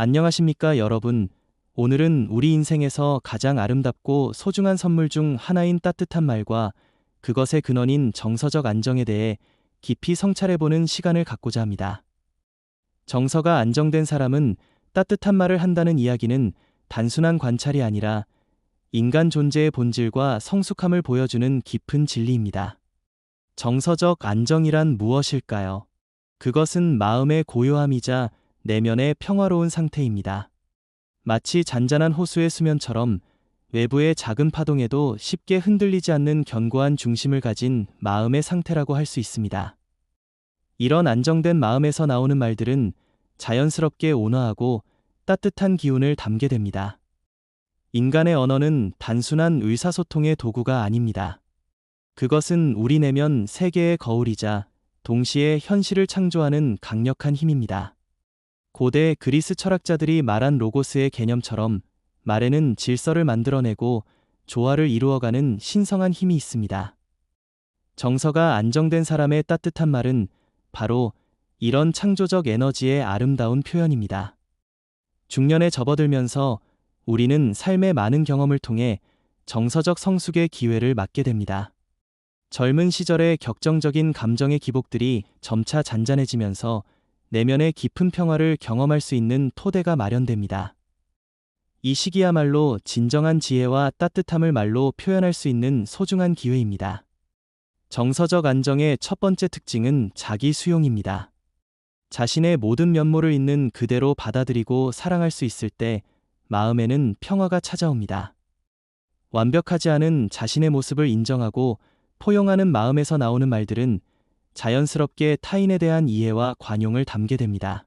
안녕하십니까, 여러분. 오늘은 우리 인생에서 가장 아름답고 소중한 선물 중 하나인 따뜻한 말과 그것의 근원인 정서적 안정에 대해 깊이 성찰해보는 시간을 갖고자 합니다. 정서가 안정된 사람은 따뜻한 말을 한다는 이야기는 단순한 관찰이 아니라 인간 존재의 본질과 성숙함을 보여주는 깊은 진리입니다. 정서적 안정이란 무엇일까요? 그것은 마음의 고요함이자 내면의 평화로운 상태입니다. 마치 잔잔한 호수의 수면처럼 외부의 작은 파동에도 쉽게 흔들리지 않는 견고한 중심을 가진 마음의 상태라고 할 수 있습니다. 이런 안정된 마음에서 나오는 말들은 자연스럽게 온화하고 따뜻한 기운을 담게 됩니다. 인간의 언어는 단순한 의사소통의 도구가 아닙니다. 그것은 우리 내면 세계의 거울이자 동시에 현실을 창조하는 강력한 힘입니다. 고대 그리스 철학자들이 말한 로고스의 개념처럼 말에는 질서를 만들어내고 조화를 이루어가는 신성한 힘이 있습니다. 정서가 안정된 사람의 따뜻한 말은 바로 이런 창조적 에너지의 아름다운 표현입니다. 중년에 접어들면서 우리는 삶의 많은 경험을 통해 정서적 성숙의 기회를 맞게 됩니다. 젊은 시절의 격정적인 감정의 기복들이 점차 잔잔해지면서 내면의 깊은 평화를 경험할 수 있는 토대가 마련됩니다. 이 시기야말로 진정한 지혜와 따뜻함을 말로 표현할 수 있는 소중한 기회입니다. 정서적 안정의 첫 번째 특징은 자기 수용입니다. 자신의 모든 면모를 있는 그대로 받아들이고 사랑할 수 있을 때 마음에는 평화가 찾아옵니다. 완벽하지 않은 자신의 모습을 인정하고 포용하는 마음에서 나오는 말들은 자연스럽게 타인에 대한 이해와 관용을 담게 됩니다.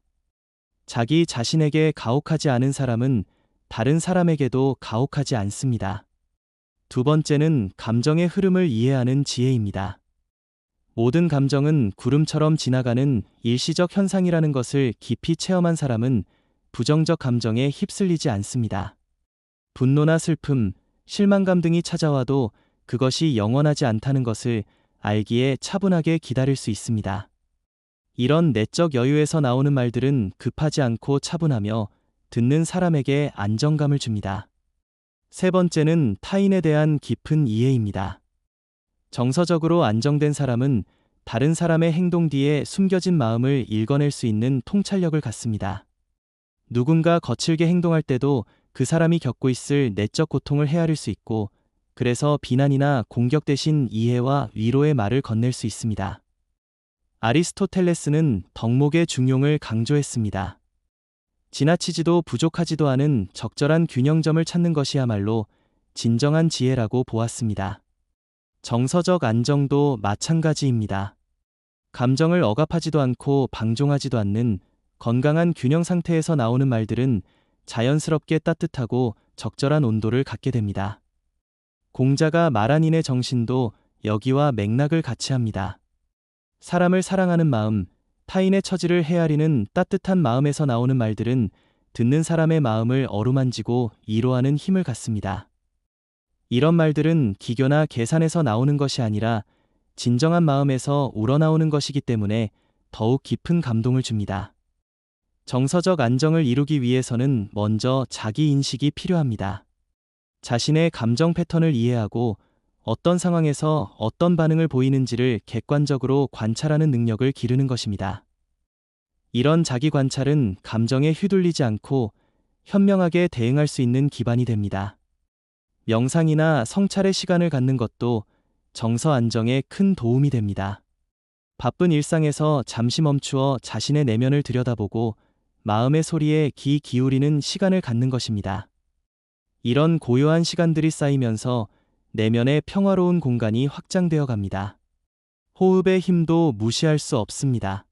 자기 자신에게 가혹하지 않은 사람은 다른 사람에게도 가혹하지 않습니다. 두 번째는 감정의 흐름을 이해하는 지혜입니다. 모든 감정은 구름처럼 지나가는 일시적 현상이라는 것을 깊이 체험한 사람은 부정적 감정에 휩쓸리지 않습니다. 분노나 슬픔, 실망감 등이 찾아와도 그것이 영원하지 않다는 것을 알기에 차분하게 기다릴 수 있습니다. 이런 내적 여유에서 나오는 말들은 급하지 않고 차분하며 듣는 사람에게 안정감을 줍니다. 세 번째는 타인에 대한 깊은 이해입니다. 정서적으로 안정된 사람은 다른 사람의 행동 뒤에 숨겨진 마음을 읽어낼 수 있는 통찰력을 갖습니다. 누군가 거칠게 행동할 때도 그 사람이 겪고 있을 내적 고통을 헤아릴 수 있고, 그래서 비난이나 공격 대신 이해와 위로의 말을 건넬 수 있습니다. 아리스토텔레스는 덕목의 중용을 강조했습니다. 지나치지도 부족하지도 않은 적절한 균형점을 찾는 것이야말로 진정한 지혜라고 보았습니다. 정서적 안정도 마찬가지입니다. 감정을 억압하지도 않고 방종하지도 않는 건강한 균형 상태에서 나오는 말들은 자연스럽게 따뜻하고 적절한 온도를 갖게 됩니다. 공자가 말한 이의 정신도 여기와 맥락을 같이 합니다. 사람을 사랑하는 마음, 타인의 처지를 헤아리는 따뜻한 마음에서 나오는 말들은 듣는 사람의 마음을 어루만지고 위로하는 힘을 갖습니다. 이런 말들은 기교나 계산에서 나오는 것이 아니라 진정한 마음에서 우러나오는 것이기 때문에 더욱 깊은 감동을 줍니다. 정서적 안정을 이루기 위해서는 먼저 자기 인식이 필요합니다. 자신의 감정 패턴을 이해하고 어떤 상황에서 어떤 반응을 보이는지를 객관적으로 관찰하는 능력을 기르는 것입니다. 이런 자기 관찰은 감정에 휘둘리지 않고 현명하게 대응할 수 있는 기반이 됩니다. 명상이나 성찰의 시간을 갖는 것도 정서 안정에 큰 도움이 됩니다. 바쁜 일상에서 잠시 멈추어 자신의 내면을 들여다보고 마음의 소리에 귀 기울이는 시간을 갖는 것입니다. 이런 고요한 시간들이 쌓이면서 내면의 평화로운 공간이 확장되어 갑니다. 호흡의 힘도 무시할 수 없습니다.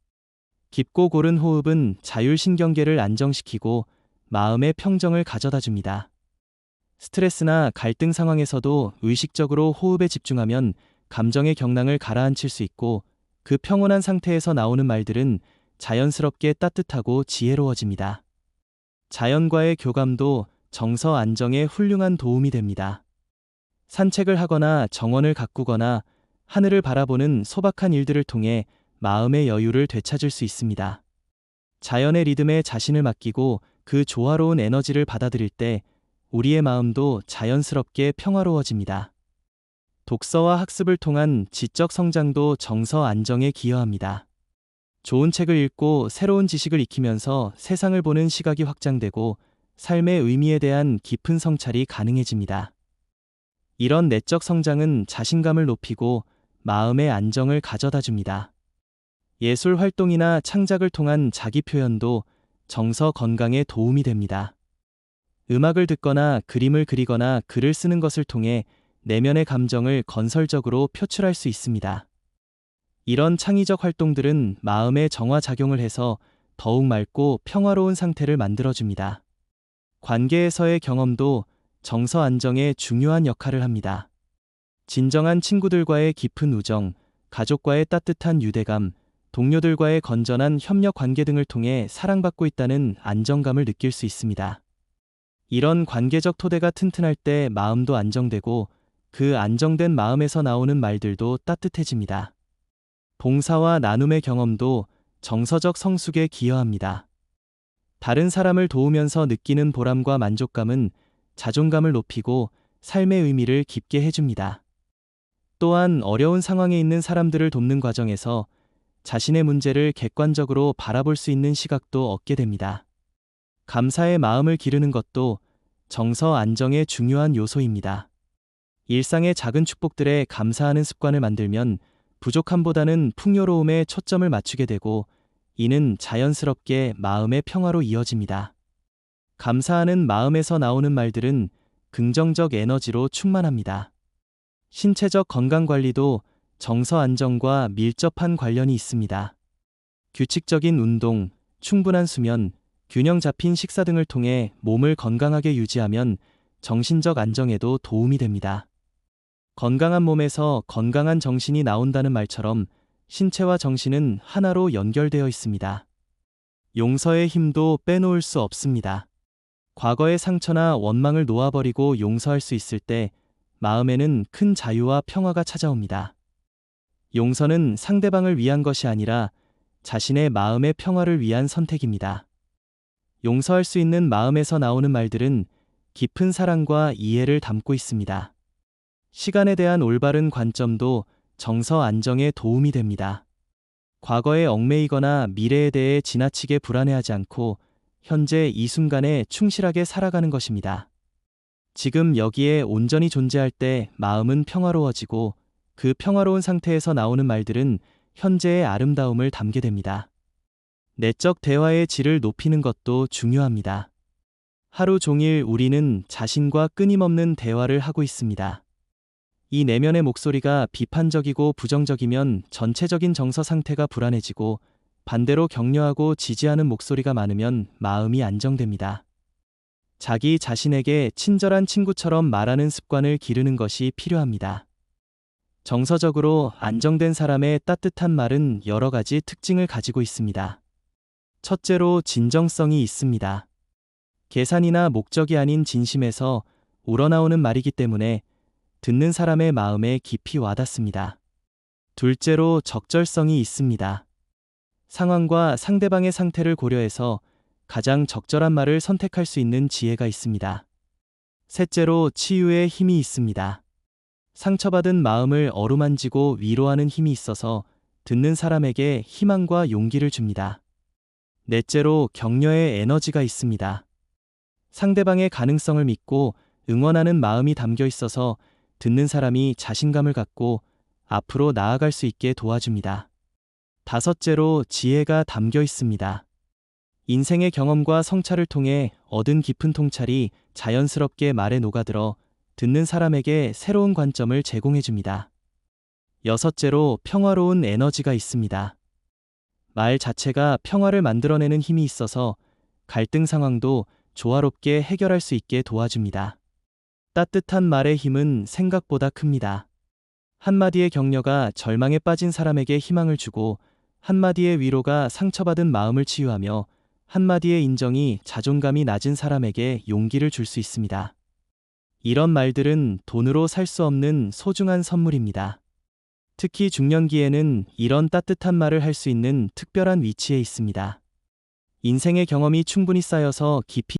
깊고 고른 호흡은 자율신경계를 안정시키고 마음의 평정을 가져다 줍니다. 스트레스나 갈등 상황에서도 의식적으로 호흡에 집중하면 감정의 경랑을 가라앉힐 수 있고, 그 평온한 상태에서 나오는 말들은 자연스럽게 따뜻하고 지혜로워집니다. 자연과의 교감도 정서 안정에 훌륭한 도움이 됩니다. 산책을 하거나 정원을 가꾸거나 하늘을 바라보는 소박한 일들을 통해 마음의 여유를 되찾을 수 있습니다. 자연의 리듬에 자신을 맡기고 그 조화로운 에너지를 받아들일 때 우리의 마음도 자연스럽게 평화로워집니다. 독서와 학습을 통한 지적 성장도 정서 안정에 기여합니다. 좋은 책을 읽고 새로운 지식을 익히면서 세상을 보는 시각이 확장되고 삶의 의미에 대한 깊은 성찰이 가능해집니다. 이런 내적 성장은 자신감을 높이고 마음의 안정을 가져다 줍니다. 예술 활동이나 창작을 통한 자기 표현도 정서 건강에 도움이 됩니다. 음악을 듣거나 그림을 그리거나 글을 쓰는 것을 통해 내면의 감정을 건설적으로 표출할 수 있습니다. 이런 창의적 활동들은 마음에 정화작용을 해서 더욱 맑고 평화로운 상태를 만들어줍니다. 관계에서의 경험도 정서 안정에 중요한 역할을 합니다. 진정한 친구들과의 깊은 우정, 가족과의 따뜻한 유대감, 동료들과의 건전한 협력 관계 등을 통해 사랑받고 있다는 안정감을 느낄 수 있습니다. 이런 관계적 토대가 튼튼할 때 마음도 안정되고 그 안정된 마음에서 나오는 말들도 따뜻해집니다. 봉사와 나눔의 경험도 정서적 성숙에 기여합니다. 다른 사람을 도우면서 느끼는 보람과 만족감은 자존감을 높이고 삶의 의미를 깊게 해줍니다. 또한 어려운 상황에 있는 사람들을 돕는 과정에서 자신의 문제를 객관적으로 바라볼 수 있는 시각도 얻게 됩니다. 감사의 마음을 기르는 것도 정서 안정의 중요한 요소입니다. 일상의 작은 축복들에 감사하는 습관을 만들면 부족함보다는 풍요로움에 초점을 맞추게 되고 이는 자연스럽게 마음의 평화로 이어집니다. 감사하는 마음에서 나오는 말들은 긍정적 에너지로 충만합니다. 신체적 건강 관리도 정서 안정과 밀접한 관련이 있습니다. 규칙적인 운동, 충분한 수면, 균형 잡힌 식사 등을 통해 몸을 건강하게 유지하면 정신적 안정에도 도움이 됩니다. 건강한 몸에서 건강한 정신이 나온다는 말처럼 신체와 정신은 하나로 연결되어 있습니다. 용서의 힘도 빼놓을 수 없습니다. 과거의 상처나 원망을 놓아버리고 용서할 수 있을 때 마음에는 큰 자유와 평화가 찾아옵니다. 용서는 상대방을 위한 것이 아니라 자신의 마음의 평화를 위한 선택입니다. 용서할 수 있는 마음에서 나오는 말들은 깊은 사랑과 이해를 담고 있습니다. 시간에 대한 올바른 관점도 정서 안정에 도움이 됩니다. 과거에 얽매이거나 미래에 대해 지나치게 불안해하지 않고 현재 이 순간에 충실하게 살아가는 것입니다. 지금 여기에 온전히 존재할 때 마음은 평화로워지고 그 평화로운 상태에서 나오는 말들은 현재의 아름다움을 담게 됩니다. 내적 대화의 질을 높이는 것도 중요합니다. 하루 종일 우리는 자신과 끊임없는 대화를 하고 있습니다. 이 내면의 목소리가 비판적이고 부정적이면 전체적인 정서 상태가 불안해지고 반대로 격려하고 지지하는 목소리가 많으면 마음이 안정됩니다. 자기 자신에게 친절한 친구처럼 말하는 습관을 기르는 것이 필요합니다. 정서적으로 안정된 사람의 따뜻한 말은 여러 가지 특징을 가지고 있습니다. 첫째로 진정성이 있습니다. 계산이나 목적이 아닌 진심에서 우러나오는 말이기 때문에 듣는 사람의 마음에 깊이 와닿습니다. 둘째로 적절성이 있습니다. 상황과 상대방의 상태를 고려해서 가장 적절한 말을 선택할 수 있는 지혜가 있습니다. 셋째로 치유의 힘이 있습니다. 상처받은 마음을 어루만지고 위로하는 힘이 있어서 듣는 사람에게 희망과 용기를 줍니다. 넷째로 격려의 에너지가 있습니다. 상대방의 가능성을 믿고 응원하는 마음이 담겨 있어서 듣는 사람이 자신감을 갖고 앞으로 나아갈 수 있게 도와줍니다. 다섯째로 지혜가 담겨 있습니다. 인생의 경험과 성찰을 통해 얻은 깊은 통찰이 자연스럽게 말에 녹아들어 듣는 사람에게 새로운 관점을 제공해줍니다. 여섯째로 평화로운 에너지가 있습니다. 말 자체가 평화를 만들어내는 힘이 있어서 갈등 상황도 조화롭게 해결할 수 있게 도와줍니다. 따뜻한 말의 힘은 생각보다 큽니다. 한마디의 격려가 절망에 빠진 사람에게 희망을 주고 한마디의 위로가 상처받은 마음을 치유하며 한마디의 인정이 자존감이 낮은 사람에게 용기를 줄 수 있습니다. 이런 말들은 돈으로 살 수 없는 소중한 선물입니다. 특히 중년기에는 이런 따뜻한 말을 할 수 있는 특별한 위치에 있습니다. 인생의 경험이 충분히 쌓여서 깊이